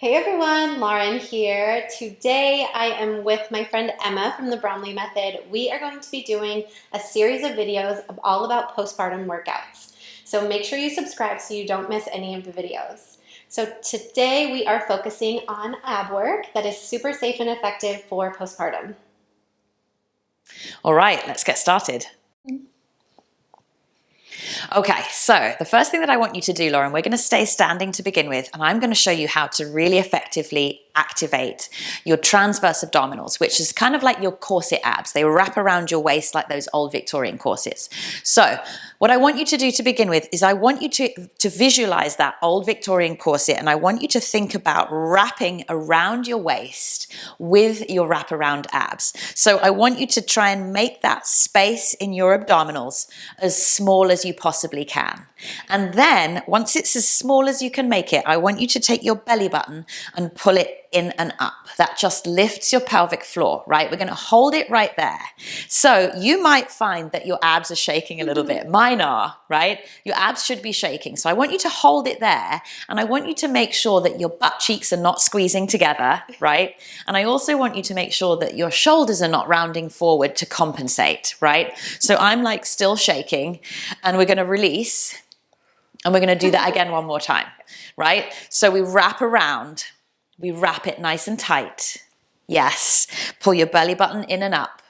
Hey everyone, Lauren here. Today I am with my friend Emma from the Bromley Method. We are going to be doing a series of videos all about postpartum workouts. So make sure you subscribe so you don't miss any of the videos. So today we are focusing on ab work that is super safe and effective for postpartum. All right, let's get started. Okay, so the first thing that I want you to do, Lauren, we're going to stay standing to begin with, and I'm going to show you how to really effectively activate your transverse abdominals, which is kind of like your corset abs. They wrap around your waist like those old Victorian corsets. So what I want you to do to begin with is I want you to visualize that old Victorian corset, and I want you to think about wrapping around your waist with your wraparound abs. So I want you to try and make that space in your abdominals as small as you possibly can. And then once it's as small as you can make it, I want you to take your belly button and pull it in and up. That just lifts your pelvic floor, right? We're going to hold it right there. So you might find that your abs are shaking a little bit. Mine are, right? Your abs should be shaking. So I want you to hold it there, and I want you to make sure that your butt cheeks are not squeezing together, right? And I also want you to make sure that your shoulders are not rounding forward to compensate, right? So I'm like still shaking, and we're going to release, and we're going to do that again one more time, right? So we wrap around. We wrap it nice and tight. Yes. Pull your belly button in and up.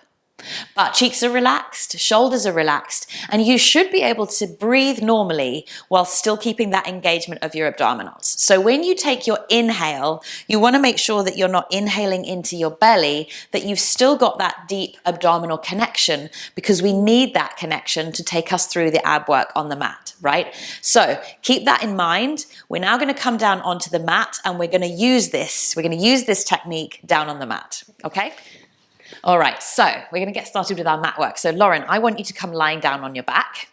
Butt cheeks are relaxed, shoulders are relaxed, and you should be able to breathe normally while still keeping that engagement of your abdominals. So when you take your inhale, you want to make sure that you're not inhaling into your belly, that you've still got that deep abdominal connection, because we need that connection to take us through the ab work on the mat, right? So keep that in mind. We're now going to come down onto the mat, and we're going to use this. We're going to use this technique down on the mat, okay? All right, so we're going to get started with our mat work. So Lauren, I want you to come lying down on your back.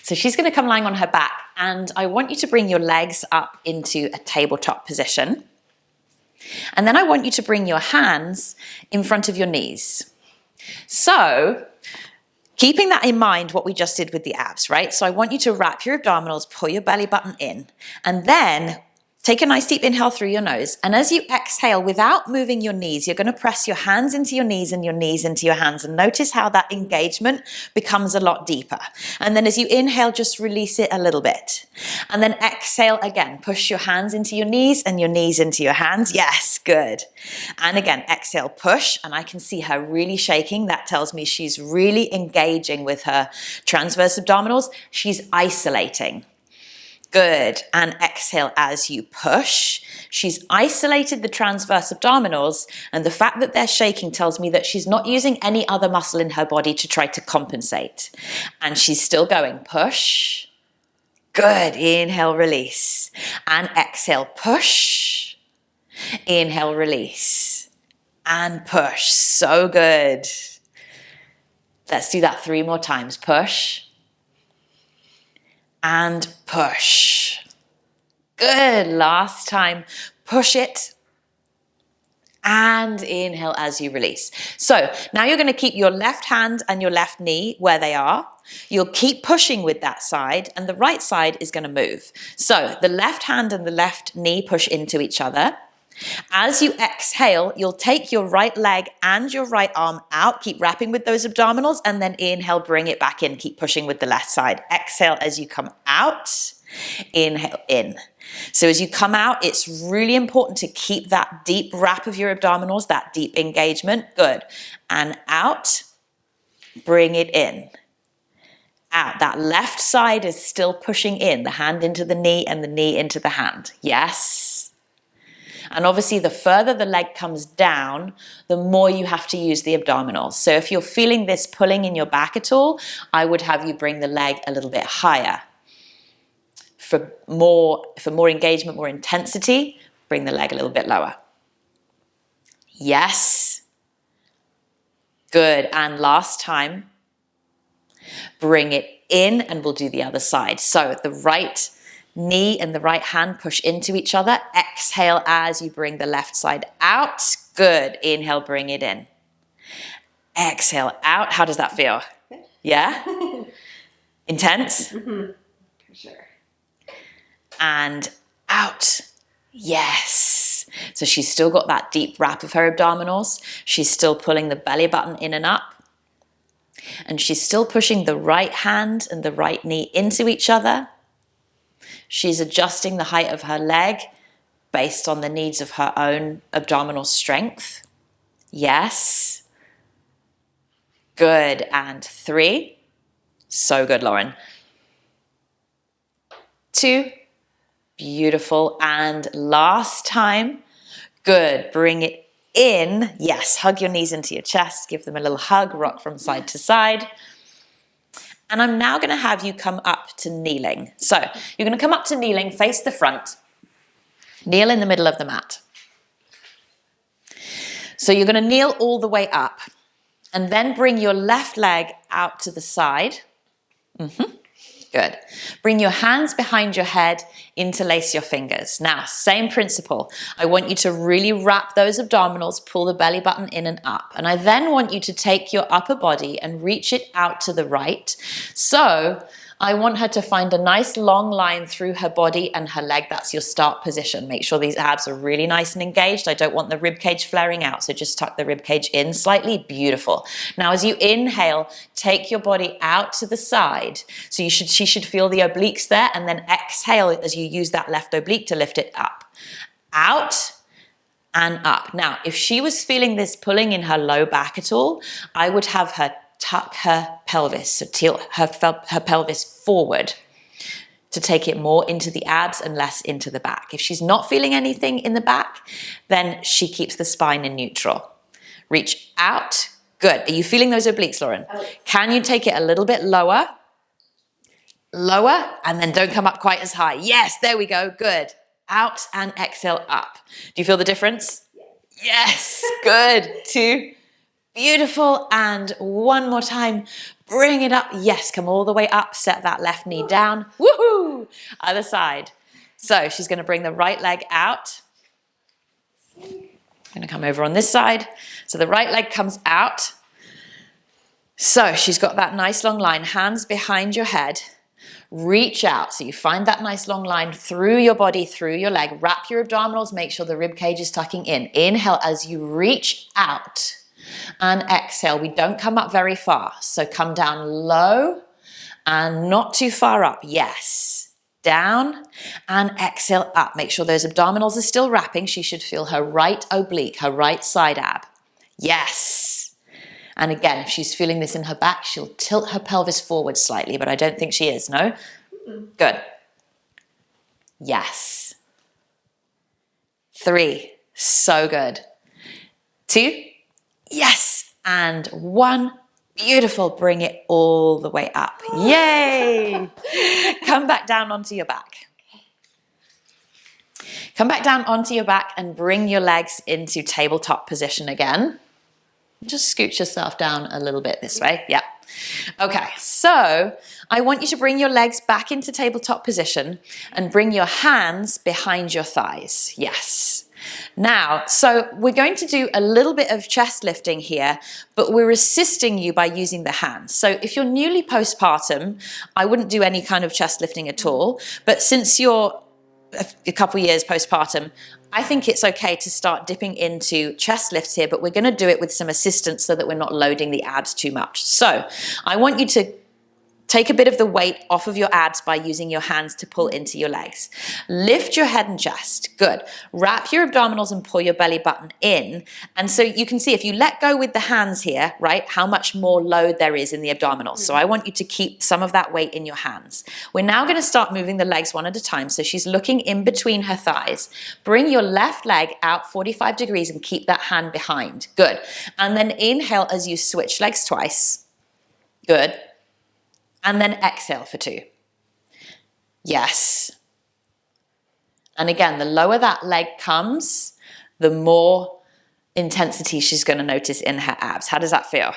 So she's going to come lying on her back, and I want you to bring your legs up into a tabletop position. And then I want you to bring your hands in front of your knees. So keeping that in mind, what we just did with the abs, right? So I want you to wrap your abdominals, pull your belly button in, and then take a nice deep inhale through your nose. And as you exhale, without moving your knees, you're going to press your hands into your knees and your knees into your hands. And notice how that engagement becomes a lot deeper. And then as you inhale, just release it a little bit. And then exhale again. Push your hands into your knees and your knees into your hands. Yes, good. And again, exhale, push. And I can see her really shaking. That tells me she's really engaging with her transverse abdominals. She's isolating. Good. And exhale as you push. She's isolated the transverse abdominals, and the fact that they're shaking tells me that she's not using any other muscle in her body to try to compensate. And she's still going. Push. Good. Inhale, release. And exhale, push. Inhale, release. And push. So good. Let's do that 3 more times. Push. And push. Good. Last time. Push it. And inhale as you release. So now you're going to keep your left hand and your left knee where they are. You'll keep pushing with that side, and the right side is going to move. So the left hand and the left knee push into each other. As you exhale, you'll take your right leg and your right arm out. Keep wrapping with those abdominals, and then inhale, bring it back in. Keep pushing with the left side. Exhale as you come out. Inhale in. So as you come out, it's really important to keep that deep wrap of your abdominals, that deep engagement. Good. And out. Bring it in. Out. That left side is still pushing in. The hand into the knee and the knee into the hand. Yes. And obviously, the further the leg comes down, the more you have to use the abdominals. So if you're feeling this pulling in your back at all, I would have you bring the leg a little bit higher. For more engagement, more intensity, bring the leg a little bit lower. Yes. Good. And last time, bring it in, and we'll do the other side. So the right knee and the right hand push into each other. Exhale as you bring the left side out. Good. Inhale, bring it in. Exhale out. How does that feel? Yeah? Intense? Mm-hmm. For sure. And out. Yes. So she's still got that deep wrap of her abdominals. She's still pulling the belly button in and up. And she's still pushing the right hand and the right knee into each other. She's adjusting the height of her leg based on the needs of her own abdominal strength. Yes. Good. And 3. So good, Lauren. 2. Beautiful. And last time. Good. Bring it in. Yes. Hug your knees into your chest. Give them a little hug. Rock from side to side. And I'm now going to have you come up to kneeling. So you're going to come up to kneeling, face the front. Kneel in the middle of the mat. So you're going to kneel all the way up. And then bring your left leg out to the side. Good. Bring your hands behind your head, interlace your fingers. Now, same principle. I want you to really wrap those abdominals, pull the belly button in and up. And I then want you to take your upper body and reach it out to the right. So I want her to find a nice long line through her body and her leg. That's your start position. Make sure these abs are really nice and engaged. I don't want the rib cage flaring out, so just tuck the rib cage in slightly. Beautiful. Now, as you inhale, take your body out to the side. So she should feel the obliques there, and then exhale as you use that left oblique to lift it up. Out and up. Now, if she was feeling this pulling in her low back at all, I would have her tuck her pelvis, so tilt her pelvis forward to take it more into the abs and less into the back. If she's not feeling anything in the back, then she keeps the spine in neutral. Reach out. Good. Are you feeling those obliques, Lauren? Oh. Can you take it a little bit lower? Lower, and then don't come up quite as high. Yes, there we go. Good. Out and exhale up. Do you feel the difference? Yes. Good. 2. Beautiful. And one more time. Bring it up. Yes, come all the way up. Set that left knee down. Woohoo! Other side. So she's going to bring the right leg out. I'm going to come over on this side. So the right leg comes out. So she's got that nice long line. Hands behind your head. Reach out. So you find that nice long line through your body, through your leg. Wrap your abdominals. Make sure the rib cage is tucking in. Inhale as you reach out. And exhale. We don't come up very far. So come down low and not too far up. Yes. Down and exhale up. Make sure those abdominals are still wrapping. She should feel her right oblique, her right side ab. Yes. And again, if she's feeling this in her back, she'll tilt her pelvis forward slightly, but I don't think she is. No? Good. Yes. 3. So good. 2. Yes. And 1. Beautiful. Bring it all the way up. Yay. Come back down onto your back. Come back down onto your back and bring your legs into tabletop position again. Just scooch yourself down a little bit this way. Yep. Okay, so I want you to bring your legs back into tabletop position and bring your hands behind your thighs. Yes. Now, so we're going to do a little bit of chest lifting here, but we're assisting you by using the hands. So if you're newly postpartum, I wouldn't do any kind of chest lifting at all. But since you're a couple years postpartum, I think it's okay to start dipping into chest lifts here, but we're going to do it with some assistance so that we're not loading the abs too much. So I want you to take a bit of the weight off of your abs by using your hands to pull into your legs. Lift your head and chest. Good. Wrap your abdominals and pull your belly button in. And so you can see if you let go with the hands here, right, how much more load there is in the abdominals. So I want you to keep some of that weight in your hands. We're now going to start moving the legs one at a time. So she's looking in between her thighs. Bring your left leg out 45 degrees and keep that hand behind. Good. And then inhale as you switch legs twice. Good. And then exhale for 2. Yes. And again, the lower that leg comes, the more intensity she's going to notice in her abs. How does that feel?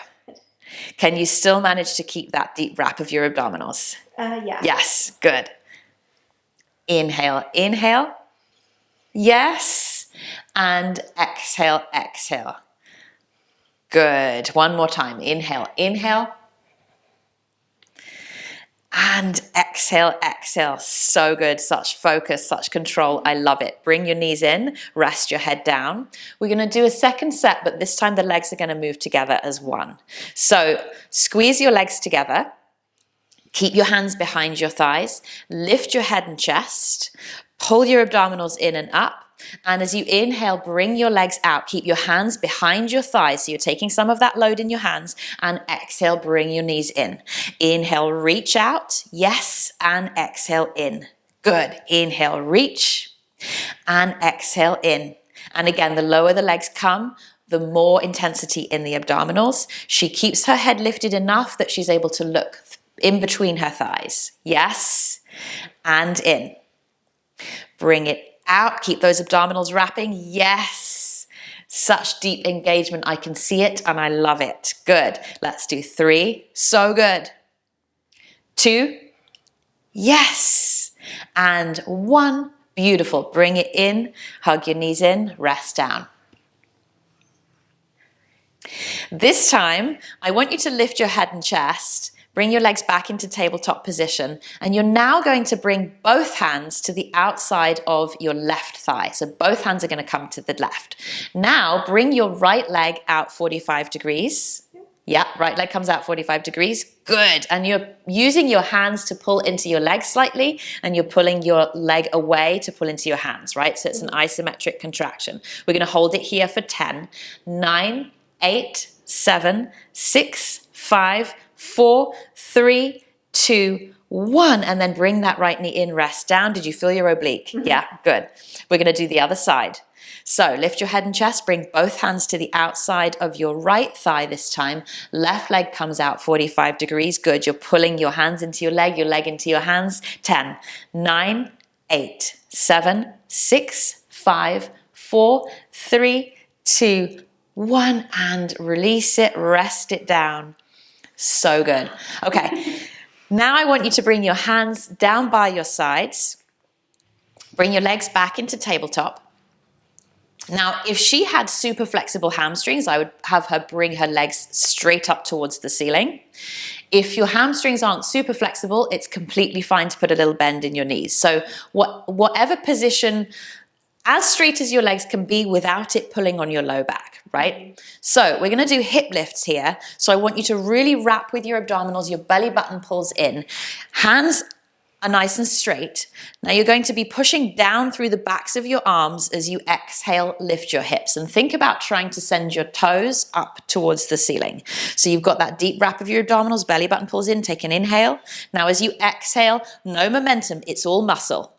Can you still manage to keep that deep wrap of your abdominals? Yeah. Yes. Good. Inhale, inhale. Yes. And exhale, exhale. Good. One more time. Inhale, inhale. And exhale, exhale. So good. Such focus, such control. I love it. Bring your knees in, rest your head down. We're going to do a second set, but this time the legs are going to move together as one. So squeeze your legs together. Keep your hands behind your thighs. Lift your head and chest. Pull your abdominals in and up. And as you inhale, bring your legs out. Keep your hands behind your thighs. So you're taking some of that load in your hands. And exhale, bring your knees in. Inhale, reach out. Yes. And exhale in. Good. Inhale, reach. And exhale in. And again, the lower the legs come, the more intensity in the abdominals. She keeps her head lifted enough that she's able to look in between her thighs. Yes. And in. Bring it out. Keep those abdominals wrapping. Yes. Such deep engagement. I can see it and I love it. Good. Let's do 3. So good. 2. Yes. And 1. Beautiful. Bring it in. Hug your knees in. Rest down. This time, I want you to lift your head and chest. Bring your legs back into tabletop position, and you're now going to bring both hands to the outside of your left thigh. So both hands are going to come to the left. Now bring your right leg out 45 degrees. Yeah, right leg comes out 45 degrees. Good. And you're using your hands to pull into your leg slightly, and you're pulling your leg away to pull into your hands, right? So it's an isometric contraction. We're going to hold it here for 10, 9, 8, 7, 6, 5, 4, 3, 2, 1. And then bring that right knee in, rest down. Did you feel your oblique? Yeah, good. We're going to do the other side. So lift your head and chest, bring both hands to the outside of your right thigh this time. Left leg comes out 45 degrees. Good. You're pulling your hands into your leg into your hands. 10, 9, 8, 7, 6, 5, 4, 3, 2, 1. And release it, rest it down. So good. Okay, now I want you to bring your hands down by your sides. Bring your legs back into tabletop. Now, if she had super flexible hamstrings, I would have her bring her legs straight up towards the ceiling. If your hamstrings aren't super flexible, it's completely fine to put a little bend in your knees. So whatever position, as straight as your legs can be without it pulling on your low back, right? So we're going to do hip lifts here. So I want you to really wrap with your abdominals, your belly button pulls in. Hands are nice and straight. Now you're going to be pushing down through the backs of your arms as you exhale, lift your hips. And think about trying to send your toes up towards the ceiling. So you've got that deep wrap of your abdominals, belly button pulls in, take an inhale. Now as you exhale, no momentum, it's all muscle.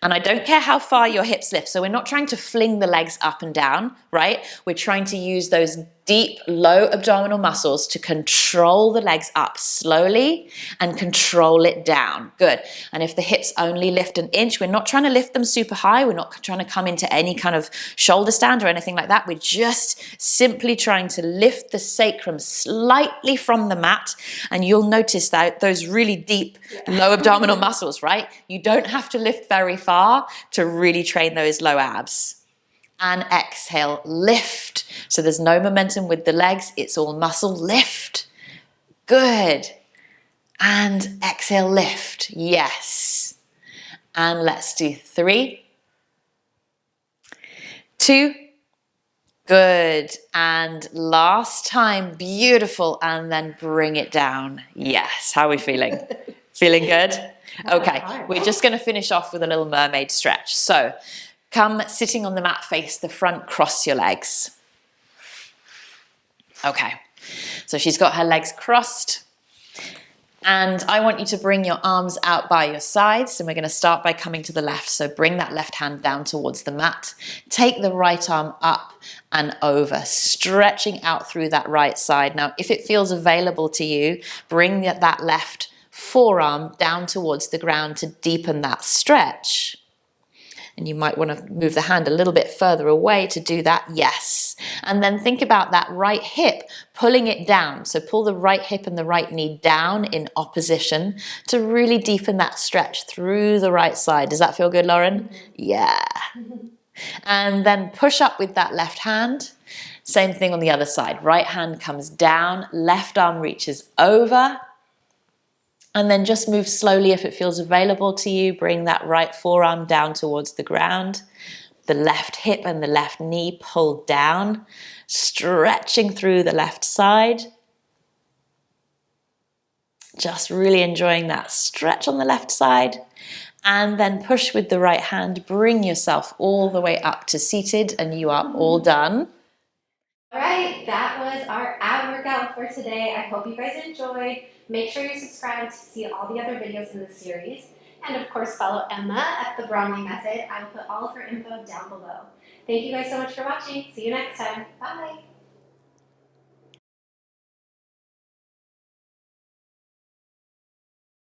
And I don't care how far your hips lift. So we're not trying to fling the legs up and down, right? We're trying to use those deep, low abdominal muscles to control the legs up slowly and control it down. Good. And if the hips only lift an inch, we're not trying to lift them super high. We're not trying to come into any kind of shoulder stand or anything like that. We're just simply trying to lift the sacrum slightly from the mat. And you'll notice that those really deep, low abdominal muscles, right? You don't have to lift very far to really train those low abs. And exhale, lift. So there's no momentum with the legs. It's all muscle. Lift. Good. And exhale, lift. Yes. And let's do 3, 2. Good. And last time. Beautiful. And then bring it down. Yes. How are we feeling? Feeling good? Okay. We're just going to finish off with a little mermaid stretch. So come sitting on the mat, face the front, cross your legs. Okay, so she's got her legs crossed. And I want you to bring your arms out by your sides. And we're going to start by coming to the left. So bring that left hand down towards the mat. Take the right arm up and over, stretching out through that right side. Now, if it feels available to you, bring that left forearm down towards the ground to deepen that stretch. And you might want to move the hand a little bit further away to do that. Yes. And then think about that right hip, pulling it down. So pull the right hip and the right knee down in opposition to really deepen that stretch through the right side. Does that feel good, Lauren? Yeah. And then push up with that left hand. Same thing on the other side. Right hand comes down, left arm reaches over. And then just move slowly if it feels available to you. Bring that right forearm down towards the ground. The left hip and the left knee pulled down, stretching through the left side. Just really enjoying that stretch on the left side. And then push with the right hand. Bring yourself all the way up to seated, and you are all done. All right, that was our ab workout for today. I hope you guys enjoyed. Make sure you subscribe to see all the other videos in the series. And of course, follow Emma at the Bromley Method. I will put all of her info down below. Thank you guys so much for watching. See you next time. Bye.